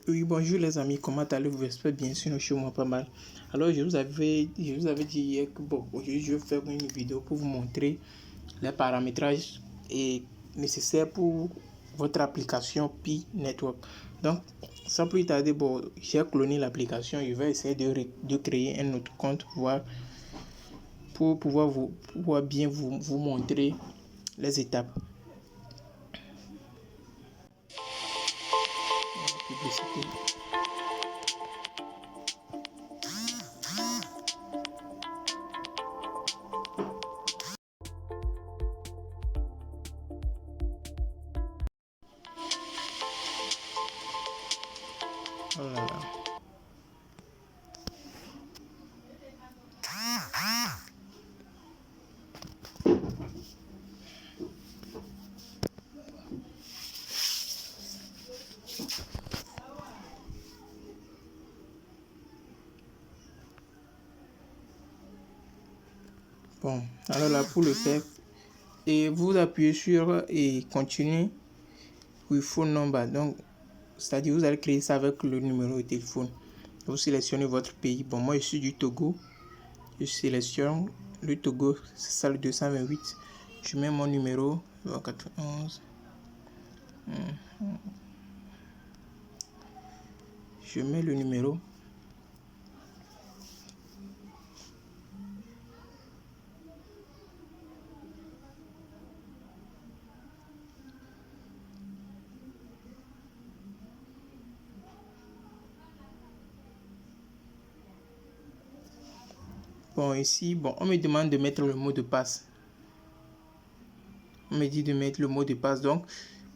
Oui, bonjour les amis, comment allez-vous? J'espère bien sûr chez moi pas mal. Alors, je vous avais dit hier que bon, aujourd'hui je vais faire une vidéo pour vous montrer les paramétrages nécessaires pour votre application Pi Network. Donc, sans plus tarder, bon, j'ai cloné l'application. Je vais essayer de créer un autre compte pour pouvoir bien vous montrer les étapes. Publicité. Oh là là. Bon, alors là, pour le faire, et vous appuyez sur et continuer with phone number. Donc, c'est-à-dire vous allez créer ça avec le numéro de téléphone. Vous sélectionnez votre pays. Bon, moi je suis du Togo. Je sélectionne le Togo, c'est ça le 228. Je mets mon numéro 91. Je mets le numéro. Bon, ici, bon, on me demande de mettre le mot de passe. On me dit de mettre le mot de passe. Donc,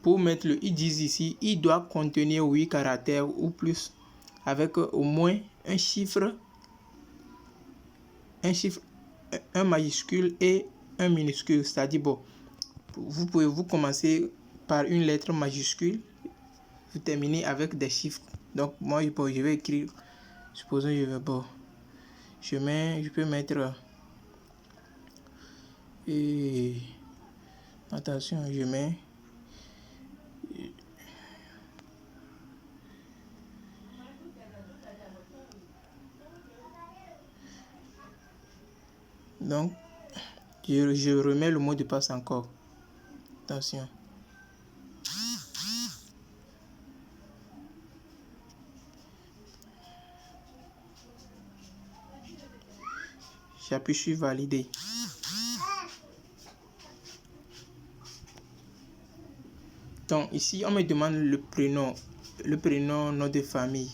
pour mettre ils disent ici, il doit contenir 8 caractères ou plus, avec au moins un chiffre, un majuscule et un minuscule. C'est-à-dire, bon, vous pouvez commencer par une lettre majuscule, vous terminez avec des chiffres. Donc, moi, bon, je vais écrire, supposons, je peux mettre, et attention, je mets, donc, je remets le mot de passe encore. Attention. J'appuie sur valider. Donc ici, on me demande le prénom, nom de famille.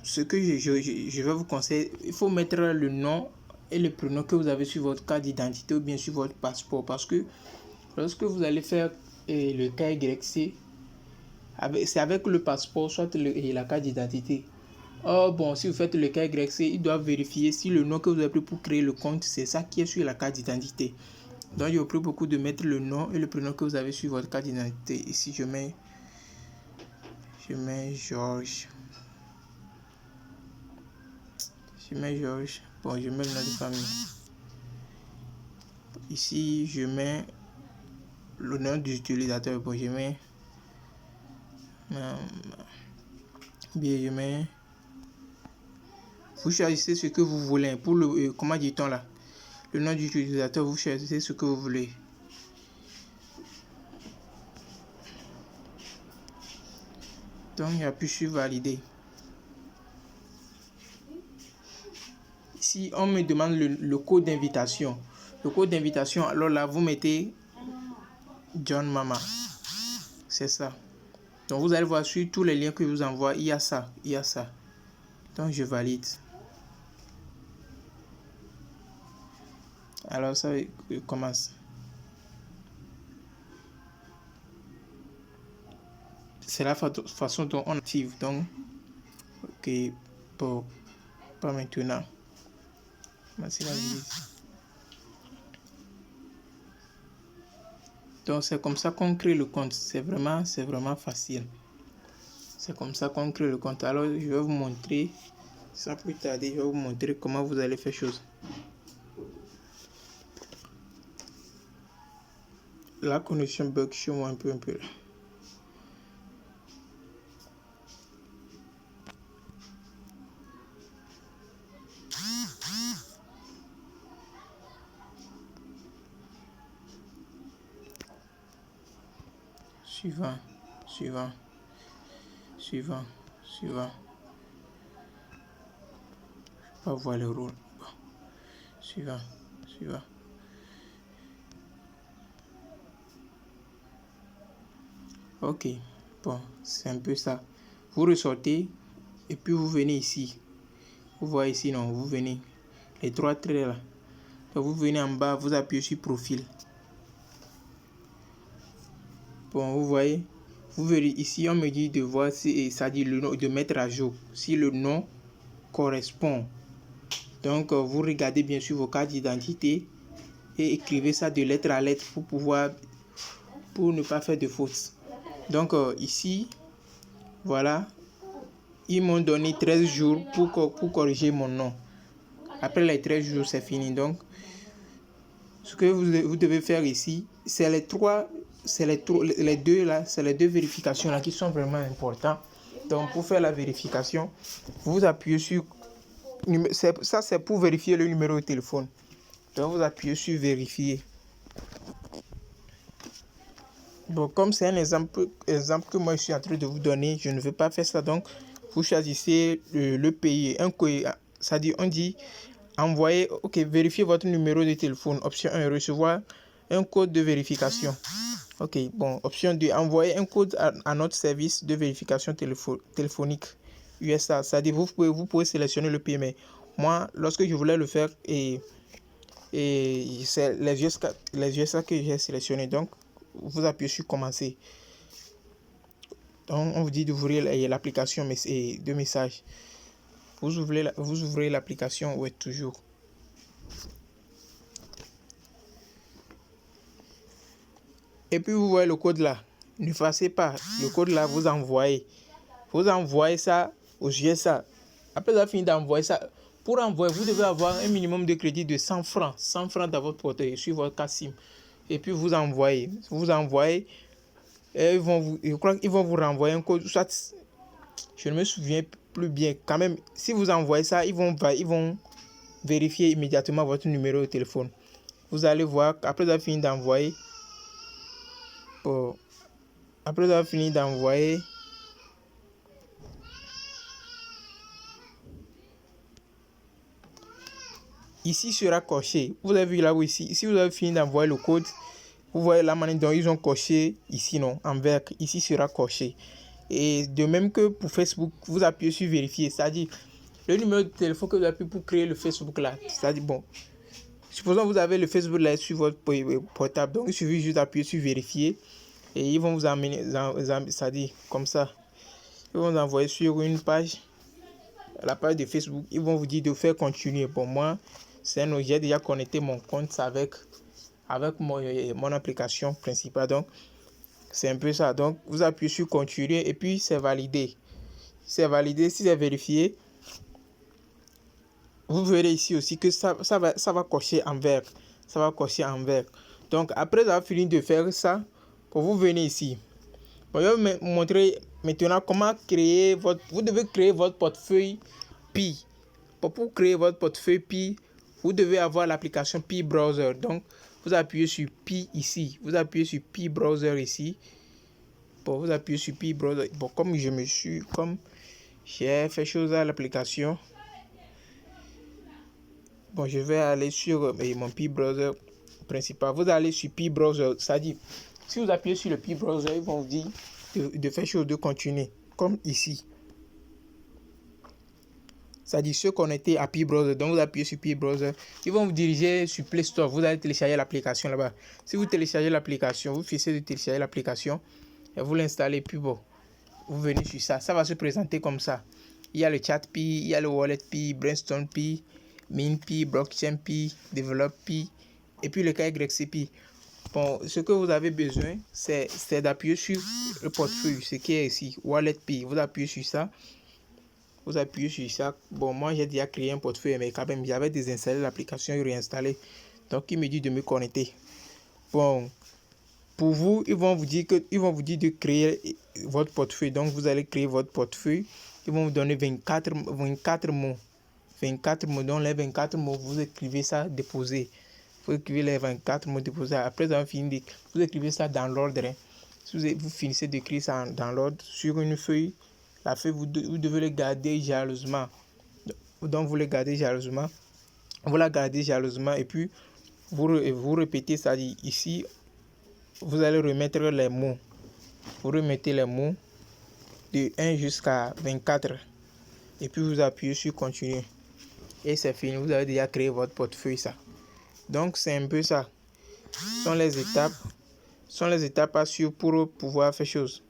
Ce que je vais vous conseiller, il faut mettre le nom et le prénom que vous avez sur votre carte d'identité ou bien sur votre passeport. Parce que lorsque vous allez faire le KYC, c'est avec le passeport, soit la carte d'identité. Oh bon, si vous faites le KYC, il doit vérifier si le nom que vous avez pris pour créer le compte, c'est ça qui est sur la carte d'identité. Donc il vous prie beaucoup de mettre le nom et le prénom que vous avez sur votre carte d'identité. Ici je mets Georges. Bon, je mets le nom de famille. Ici je mets le nom du utilisateur. Bon, je mets vous choisissez ce que vous voulez pour le comment dit-on là, le nom du utilisateur. Vous choisissez ce que vous voulez. Donc j'appuie sur valider. Ici on me demande le code d'invitation. Le code d'invitation, alors là vous mettez John Mama. C'est ça. Donc vous allez voir sur tous les liens que je vous envoie, il y a ça. Donc je valide. Alors ça commence. C'est la façon dont on active. Donc, ok, pour pas maintenant. Voici la visite. Donc c'est comme ça qu'on crée le compte. C'est vraiment facile. C'est comme ça qu'on crée le compte. Alors je vais vous montrer, sans plus tarder, je vais vous montrer comment vous allez faire chose. La connexion bug chez moi un peu là. suivant, suivant, suivant, suivant. Je vais pas voir le rôle. Bon. Suivant, suivant. Ok, bon, c'est un peu ça. Vous ressortez et puis vous venez ici. Vous voyez ici, non, vous venez. Les trois traits là. Donc vous venez en bas, vous appuyez sur profil. Bon, vous voyez. Vous verrez ici, on me dit de voir si ça dit le nom, de mettre à jour. Si le nom correspond. Donc vous regardez bien sûr vos cartes d'identité et écrivez ça de lettre à lettre pour ne pas faire de fautes. Donc ici, voilà, ils m'ont donné 13 jours pour corriger mon nom. Après les 13 jours, c'est fini. Donc, ce que vous devez faire ici, c'est les deux vérifications là qui sont vraiment importantes. Donc, pour faire la vérification, vous appuyez sur, ça c'est pour vérifier le numéro de téléphone. Donc, vous appuyez sur vérifier. Bon, comme c'est un exemple que moi je suis en train de vous donner, je ne veux pas faire ça. Donc, vous choisissez le pays. On dit envoyer, ok, vérifier votre numéro de téléphone. Option 1, recevoir un code de vérification. Ok, bon, option 2, envoyer un code à notre service de vérification téléphonique USA. C'est-à-dire, vous pouvez sélectionner le pays. Mais moi, lorsque je voulais le faire, et c'est les USA que j'ai sélectionné. Donc, vous appuyez sur commencer. Donc, on vous dit d'ouvrir l'application de messages. Vous ouvrez l'application, ouais, toujours. Et puis, vous voyez le code là. Ne fassez pas. Le code là, vous envoyez. Vous envoyez ça aux USA. Après avoir fini d'envoyer ça, pour envoyer, vous devez avoir un minimum de crédit de 100 francs. 100 francs dans votre portefeuille sur votre carte SIM. Et puis, vous envoyez. Et je crois qu'ils vont vous renvoyer un code. Soit, je ne me souviens plus bien. Quand même, si vous envoyez ça, ils vont vérifier immédiatement votre numéro de téléphone. Vous allez voir qu'après avoir fini d'envoyer, ici sera coché. Vous avez vu là où ici, si vous avez fini d'envoyer le code, vous voyez la manière dont ils ont coché ici, non, en vert. Ici sera coché. Et de même que pour Facebook, vous appuyez sur vérifier. C'est-à-dire, le numéro de téléphone que vous appuyez pour créer le Facebook là. C'est-à-dire, bon, supposons que vous avez le Facebook là sur votre portable. Donc, il suffit juste d'appuyer sur vérifier. Et ils vont vous amener, c'est-à-dire, comme ça. Ils vont vous envoyer sur une page, la page de Facebook. Ils vont vous dire de faire continuer. Pour moi, j'ai déjà connecté mon compte avec mon application principale. Donc, c'est un peu ça. Donc, vous appuyez sur continuer et puis c'est validé. C'est validé, si c'est vérifié. Vous verrez ici aussi que ça va cocher en vert. Ça va cocher en vert. Donc, après avoir fini de faire ça, quand vous venez ici, je vais vous montrer maintenant comment créer vous devez créer votre portefeuille Pi. Pour créer votre portefeuille Pi, vous devez avoir l'application Pi Browser. Donc, vous appuyez sur Pi ici. Vous appuyez sur Pi Browser ici. Bon, vous appuyez sur Pi Browser. Bon, comme j'ai fait chose à l'application. Bon, je vais aller sur mon Pi Browser principal. Vous allez sur Pi Browser. C'est-à-dire, si vous appuyez sur le Pi Browser, ils vont vous dire de faire chose, de continuer. Comme ici. C'est-à-dire se connecter à Pi Browser. Donc, vous appuyez sur Pi Browser. Ils vont vous diriger sur Play Store. Vous allez télécharger l'application là-bas. Si vous téléchargez l'application, vous finissez de télécharger l'application et vous l'installez. Puis bon, vous venez sur ça. Ça va se présenter comme ça. Il y a le chat Pi, il y a le wallet Pi, Brainstorm Pi, Mint Pi, Blockchain Pi, Develop Pi et puis le KYC Pi. Bon, ce que vous avez besoin, c'est d'appuyer sur le portefeuille, ce qui est ici, Wallet Pi. Vous appuyez sur ça. Vous appuyez sur ça. Bon, moi, j'ai déjà créé un portefeuille, mais quand même, j'avais désinstallé l'application et réinstallé. Donc, il me dit de me connecter. Bon, pour vous, ils vont vous dire de créer votre portefeuille. Donc, vous allez créer votre portefeuille. Ils vont vous donner 24 mots. 24 mots. Donc, les 24 mots, vous écrivez ça, déposer. Vous écrivez les 24 mots déposés. Après avoir fini, vous écrivez ça dans l'ordre. Si vous finissez d'écrire ça dans l'ordre sur une feuille, la feuille, vous devez le garder jalousement. Donc, vous le gardez jalousement. Vous la gardez jalousement et puis vous répétez, ça dit ici, vous allez remettre les mots. Vous remettez les mots de 1 jusqu'à 24 et puis vous appuyez sur continuer. Et c'est fini, vous avez déjà créé votre portefeuille ça. Donc, c'est un peu ça. Ce sont les étapes à suivre pour pouvoir faire chose.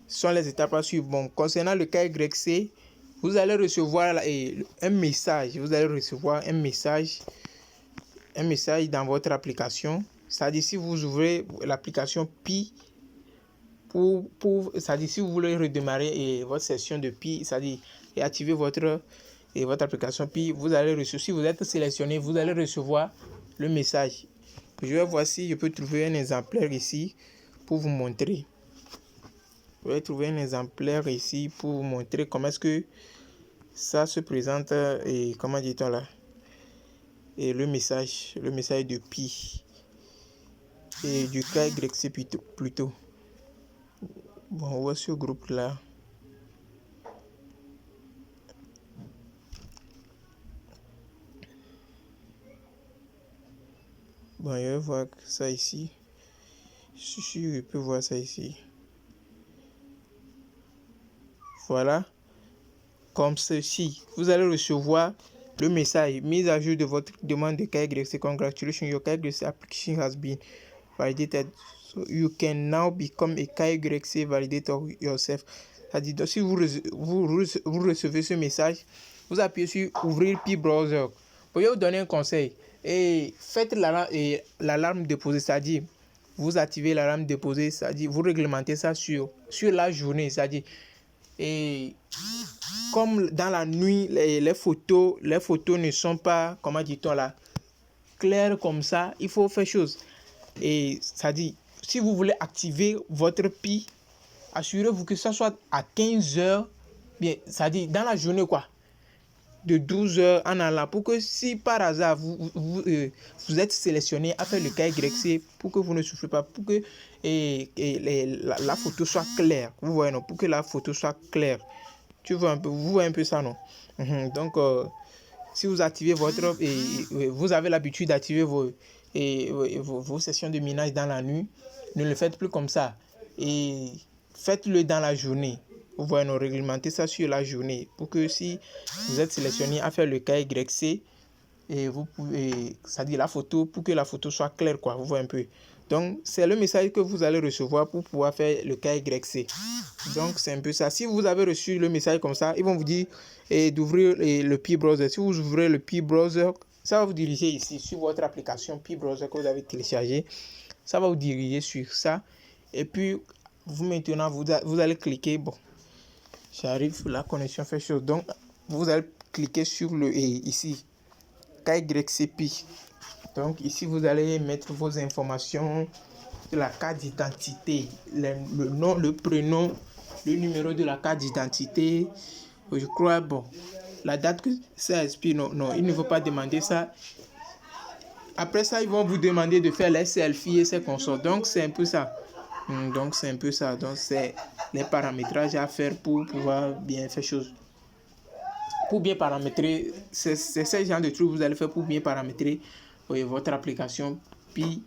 Ce sont les étapes à suivre. Bon, concernant le KYC, vous allez recevoir un message. Vous allez recevoir un message dans votre application. C'est-à-dire si vous ouvrez l'application Pi, c'est-à-dire si vous voulez redémarrer votre session de Pi, c'est-à-dire activer votre application Pi, vous allez recevoir, si vous êtes sélectionné, vous allez recevoir le message. Je vais voir si je peux trouver un exemplaire ici pour vous montrer. Je vais trouver un exemplaire ici pour vous montrer comment est-ce que ça se présente et comment dit-on là. Et le message de Pi et du KYC plutôt. Bon, on voit ce groupe là. Bon, je vais voir ça ici. Si je peux voir ça ici. Voilà. Comme ceci. Vous allez recevoir le message mise à jour de votre demande de KYC. Congratulations, your KYC application has been validated. So you can now become a KYC validator yourself. C'est-à-dire, donc, si vous recevez ce message, vous appuyez sur ouvrir Pi Browser. Pour vous donner un conseil, et faites l'alarme déposée, c'est-à-dire vous activez l'alarme déposée, c'est-à-dire vous réglementez ça sur la journée, c'est-à-dire et comme dans la nuit les photos ne sont pas, comment dit-on là, claires comme ça, il faut faire chose. Et c'est-à-dire si vous voulez activer votre Pi, assurez-vous que ça soit à 15 heures, bien, c'est-à-dire dans la journée quoi, de 12 heures en allant, pour que si par hasard vous êtes sélectionné à faire le KYC, pour que vous ne souffrez pas, pour que la photo soit claire. Vous voyez, non, pour que la photo soit claire. Vous voyez un peu ça, non? Donc, si vous activez vous avez l'habitude d'activer vos sessions de minage dans la nuit, ne le faites plus comme ça. Et faites-le dans la journée. Vous voyez, nous réglementez ça sur la journée pour que si vous êtes sélectionné à faire le KYC, et vous pouvez, c'est-à-dire la photo, pour que la photo soit claire, quoi. Vous voyez un peu. Donc, c'est le message que vous allez recevoir pour pouvoir faire le KYC. Donc, c'est un peu ça. Si vous avez reçu le message comme ça, ils vont vous dire d'ouvrir le Pi Browser. Si vous ouvrez le Pi Browser, ça va vous diriger ici sur votre application Pi Browser que vous avez téléchargé. Ça va vous diriger sur ça. Et puis, maintenant, vous allez cliquer. Bon, j'arrive, la connexion fait chose. Donc, vous allez cliquer sur ici, KYC Pi. Donc, ici, vous allez mettre vos informations de la carte d'identité, le nom, le prénom, le numéro de la carte d'identité. Je crois, bon, la date que ça expire, non, il ne faut pas demander ça. Après ça, ils vont vous demander de faire les selfies et ces consorts. Donc, c'est un peu ça. Donc, c'est les paramétrages à faire pour pouvoir bien faire chose. Pour bien paramétrer, c'est ce genre de trucs que vous allez faire pour bien paramétrer votre application Pi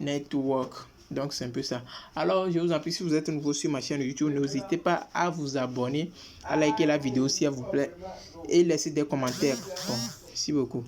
Network. Donc, c'est un peu ça. Alors, je vous en prie, si vous êtes nouveau sur ma chaîne YouTube, n'hésitez pas à vous abonner, à liker la vidéo s'il vous plaît et laisser des commentaires. Bon, merci beaucoup.